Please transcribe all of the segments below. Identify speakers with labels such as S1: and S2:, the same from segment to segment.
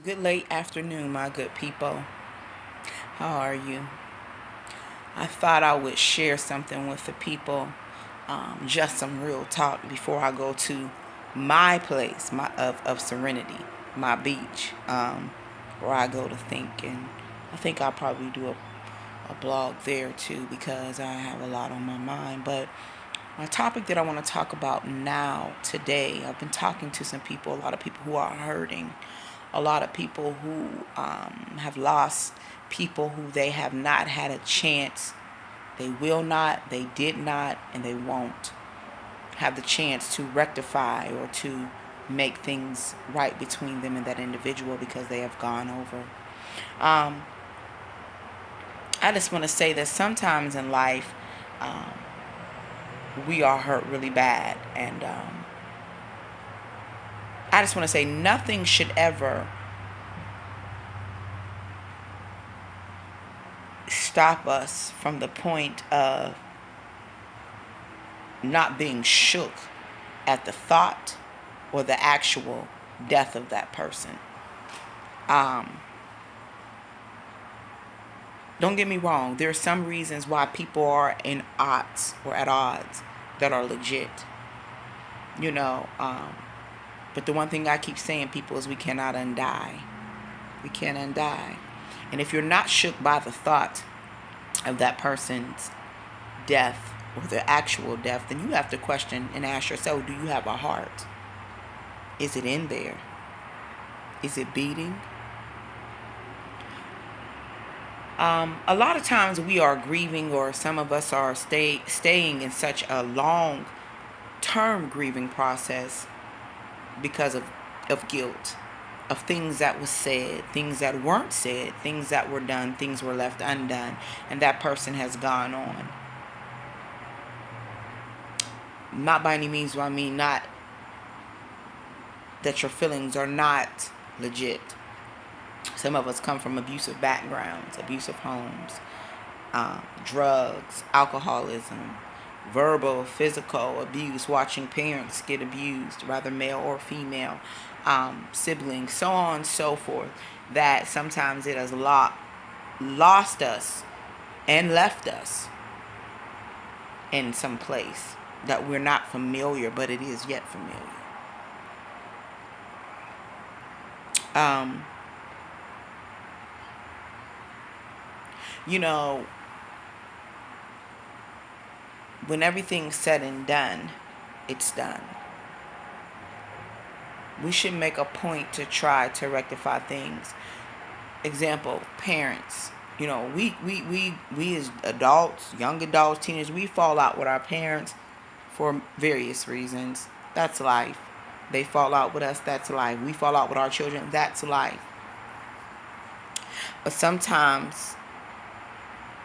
S1: Good late afternoon, my good people. How are you? I thought I would share something with the people, just some real talk before I go to my place of serenity, my beach, where I go to think. And I think I'll probably do a blog there too because I have a lot on my mind. But my topic that I want to talk about now, today, I've been talking to some people, a lot of people who are hurting, a lot of people who have lost people who they have not had a chance. They will not, they did not, and they won't have the chance to rectify or to make things right between them and that individual because they have gone over. Um, I just want to say that sometimes in life, um, we are hurt really bad. And I just want to say nothing should ever stop us from the point of not being shook at the thought or the actual death of that person. Um, don't get me wrong, there are some reasons why people are in odds or at odds that are legit, you know. But the one thing I keep saying, people, is we cannot undie. We can't undie. And if you're not shook by the thought of that person's death or the actual death, then you have to question and ask yourself, do you have a heart? Is it in there? Is it beating? A lot of times we are grieving, or some of us are staying in such a long-term grieving process because of guilt, of things that was said, things that weren't said, things that were done, things were left undone, and that person has gone on. Not by any means do I mean not that your feelings are not legit. Some of us come from abusive backgrounds, abusive homes, drugs, alcoholism, verbal, physical abuse, watching parents get abused, whether male or female, siblings, so on and so forth, that sometimes it has lost us and left us in some place that we're not familiar, but it is yet familiar. You know, when everything's said and done, it's done. We should make a point to try to rectify things. Example, parents. You know, we as adults, young adults, teenagers, we fall out with our parents for various reasons. That's life. They fall out with us. That's life. We fall out with our children. That's life. But sometimes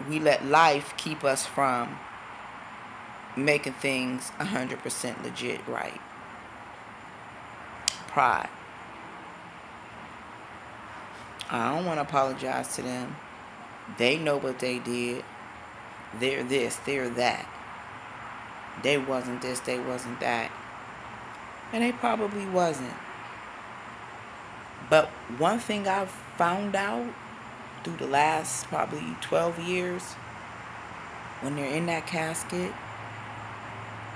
S1: we let life keep us from making things 100% legit right. Pride. I don't want to apologize to them. They know what they did. They're this, they're that. They wasn't this, they wasn't that. And they probably wasn't. But one thing I've found out through the last probably 12 years, when they're in that casket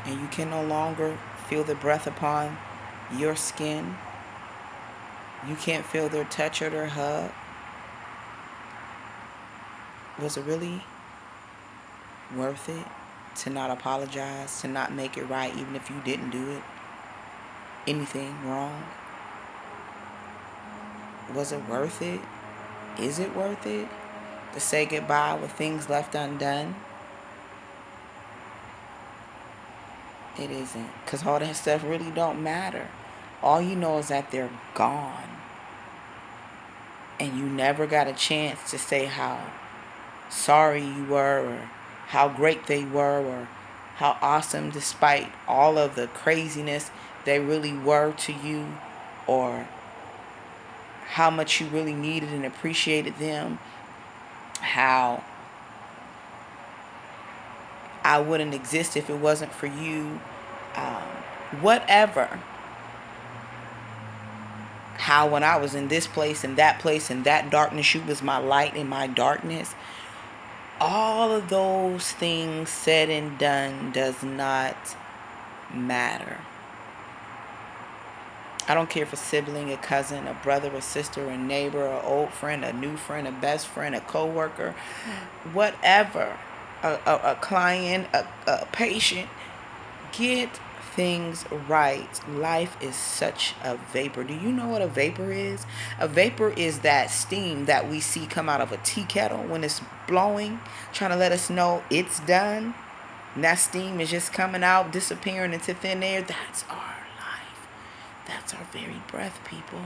S1: and you can no longer feel the breath upon your skin, you can't feel their touch or their hug, was it really worth it to not apologize, to not make it right, even if you didn't do it anything wrong? Was it worth it? Is it worth it to say goodbye with things left undone? It isn't, because all that stuff really don't matter. All you know is that they're gone, and you never got a chance to say how sorry you were, or how great they were, or how awesome, despite all of the craziness, they really were to you, or how much you really needed and appreciated them, how I wouldn't exist if it wasn't for you, whatever. how when I was in this place and that darkness, you was my light in my darkness. All of those things said and done does not matter. I don't care if a sibling, a cousin, a brother, a sister, a neighbor, an old friend, a new friend, a best friend, a coworker, whatever, a client, a patient. Get things right. Life is such a vapor. Do you know what a vapor is? A vapor is that steam that we see come out of a tea kettle when it's blowing, trying to let us know it's done. And that steam is just coming out, disappearing into thin air. That's our life. That's our very breath, people.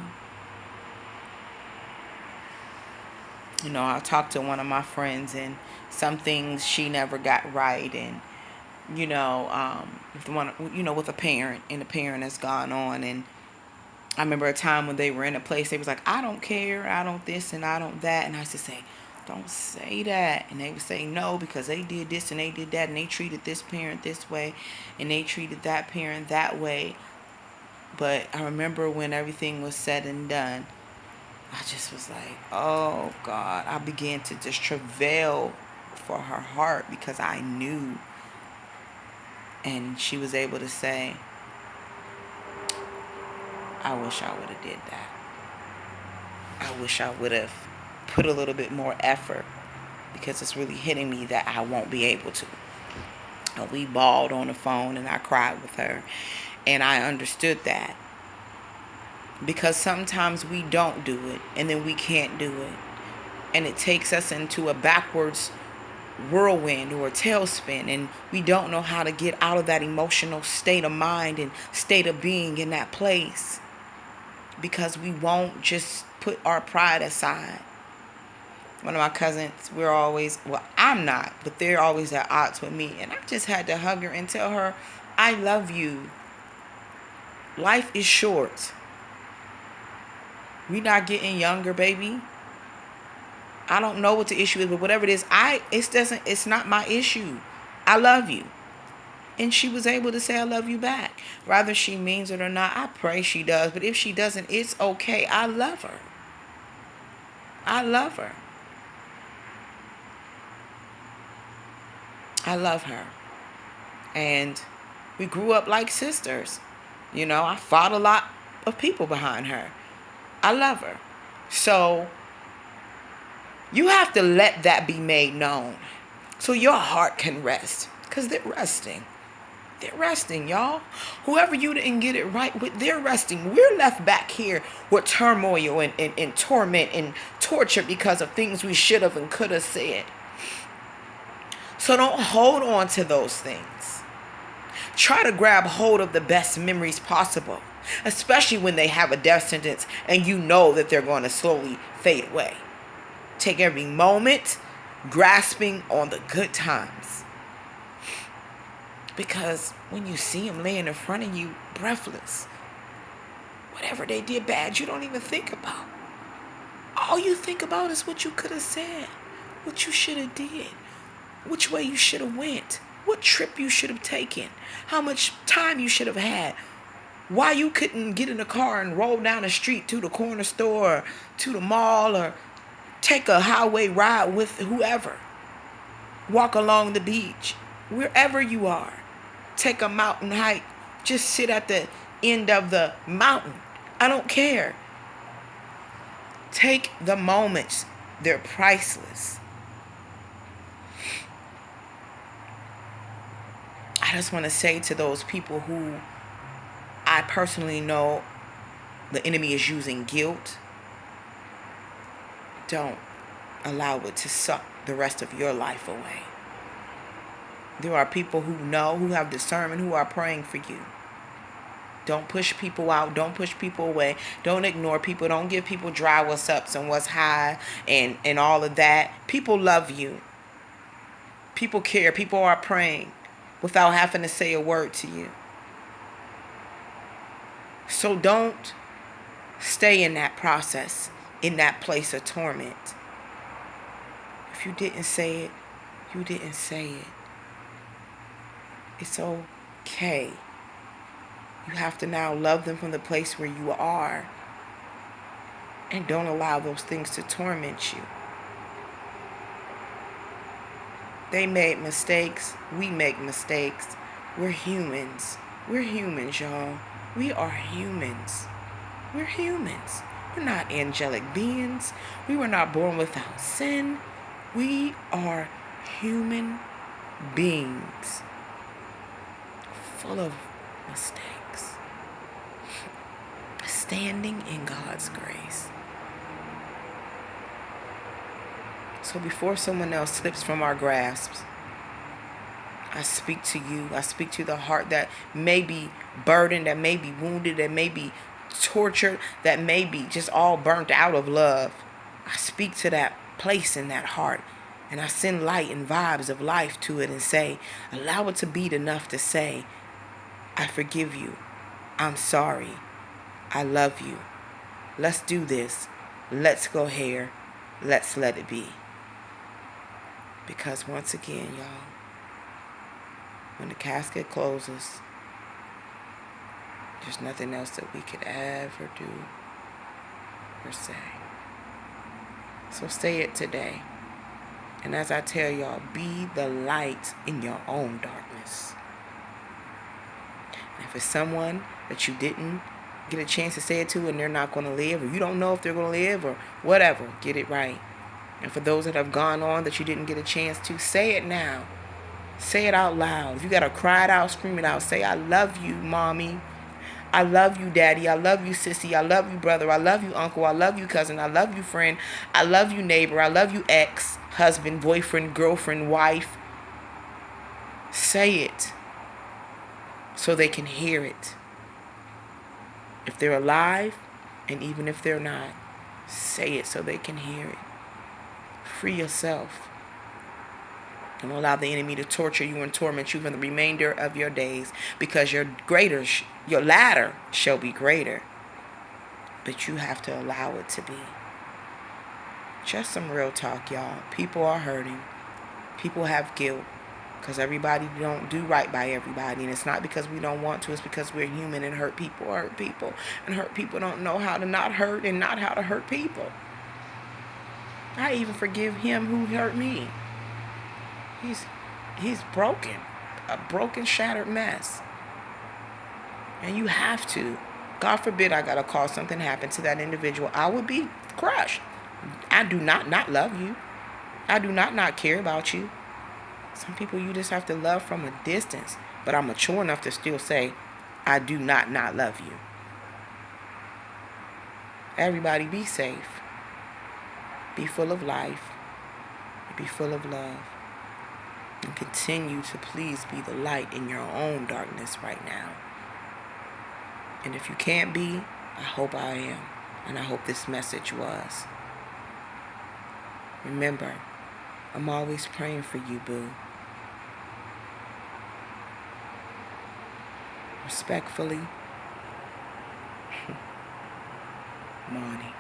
S1: You know, I talked to one of my friends, and some things she never got right, and with a parent, and the parent has gone on. And I remember a time when they were in a place, they was like, I don't care, I don't this, and I don't that. And I used to say, don't say that. And they would say no, because they did this and they did that, and they treated this parent this way, and they treated that parent that way. But I remember when everything was said and done, I just was like, oh God. I began to just travail for her heart, because I knew. And she was able to say, I wish I would have did that. I wish I would have put a little bit more effort, because it's really hitting me that I won't be able to. And we bawled on the phone, and I cried with her. And I understood that. Because sometimes we don't do it, and then we can't do it. And it takes us into a backwards whirlwind or a tailspin, and we don't know how to get out of that emotional state of mind and state of being in that place, because we won't just put our pride aside. One of my cousins, I'm not, but they're always at odds with me, and I just had to hug her and tell her, I love you. Life is short. We not getting younger, baby. I don't know what the issue is, but whatever it is, it's not my issue. I love you. And she was able to say I love you back. Whether she means it or not, I pray she does. But if she doesn't, it's okay. I love her. I love her. I love her. And we grew up like sisters. I fought a lot of people behind her. I love her. So you have to let that be made known, so your heart can rest, because they're resting. They're resting, y'all. Whoever you didn't get it right with, they're resting. We're left back here with turmoil and torment and torture because of things we should have and could have said. So don't hold on to those things. Try to grab hold of the best memories possible, especially when they have a death sentence and you know that they're going to slowly fade away. Take every moment grasping on the good times. Because when you see them laying in front of you, breathless, whatever they did bad, you don't even think about. All you think about is what you could have said, what you should have did, which way you should have went, what trip you should have taken, how much time you should have had, why you couldn't get in a car and roll down the street to the corner store, or to the mall, or take a highway ride with whoever. Walk along the beach. Wherever you are. Take a mountain hike. Just sit at the end of the mountain. I don't care. Take the moments. They're priceless. I just want to say to those people who I personally know the enemy is using guilt, don't allow it to suck the rest of your life away. There are people who know, who have discernment, who are praying for you. Don't push people out. Don't push people away. Don't ignore people. Don't give people dry what's ups and what's high and all of that. People love you. People care. People are praying without having to say a word to you. So don't stay in that process, in that place of torment. If you didn't say it, you didn't say it. It's okay. You have to now love them from the place where you are And don't allow those things to torment you. They made mistakes. We make mistakes. We're humans. We're humans, y'all. We are humans. We're humans. We're not angelic beings. We were not born without sin. We are human beings full of mistakes, standing in God's grace. So before someone else slips from our grasps, I speak to you. I speak to the heart that may be burdened, that may be wounded, that may be tortured, that may be just all burnt out of love. I speak to that place in that heart, and I send light and vibes of life to it and say, allow it to beat enough to say, I forgive you. I'm sorry. I love you. Let's do this. Let's go here. Let's let it be. Because once again, y'all, when the casket closes, there's nothing else that we could ever do or say. So say it today. And as I tell y'all, be the light in your own darkness. And if it's someone that you didn't get a chance to say it to and they're not going to live, or you don't know if they're going to live, or whatever, get it right. And for those that have gone on that you didn't get a chance to, say it now. Say it out loud. If you got to cry it out, scream it out. Say, I love you, mommy. I love you, daddy. I love you, sissy. I love you, brother. I love you, uncle. I love you, cousin. I love you, friend. I love you, neighbor. I love you, ex, husband, boyfriend, girlfriend, wife. Say it so they can hear it. If they're alive, and even if they're not, say it so they can hear it. Free yourself. Don't allow the enemy to torture you and torment you for the remainder of your days, because your latter shall be greater. But you have to allow it to be. Just some real talk, y'all. People are hurting. People have guilt because everybody don't do right by everybody. And it's not because we don't want to. It's because we're human, and hurt people hurt people. And hurt people don't know how to not hurt and not how to hurt people. I even forgive him who hurt me. He's broken. A broken, shattered mess. And you have to. God forbid I got to cause something happen to that individual. I would be crushed. I do not love you. I do not care about you. Some people you just have to love from a distance. But I'm mature enough to still say, I do not love you. Everybody be safe. Be full of life. Be full of love. And continue to please be the light in your own darkness right now. And if you can't be, I hope I am. And I hope this message was. Remember, I'm always praying for you, boo. Respectfully, Monty.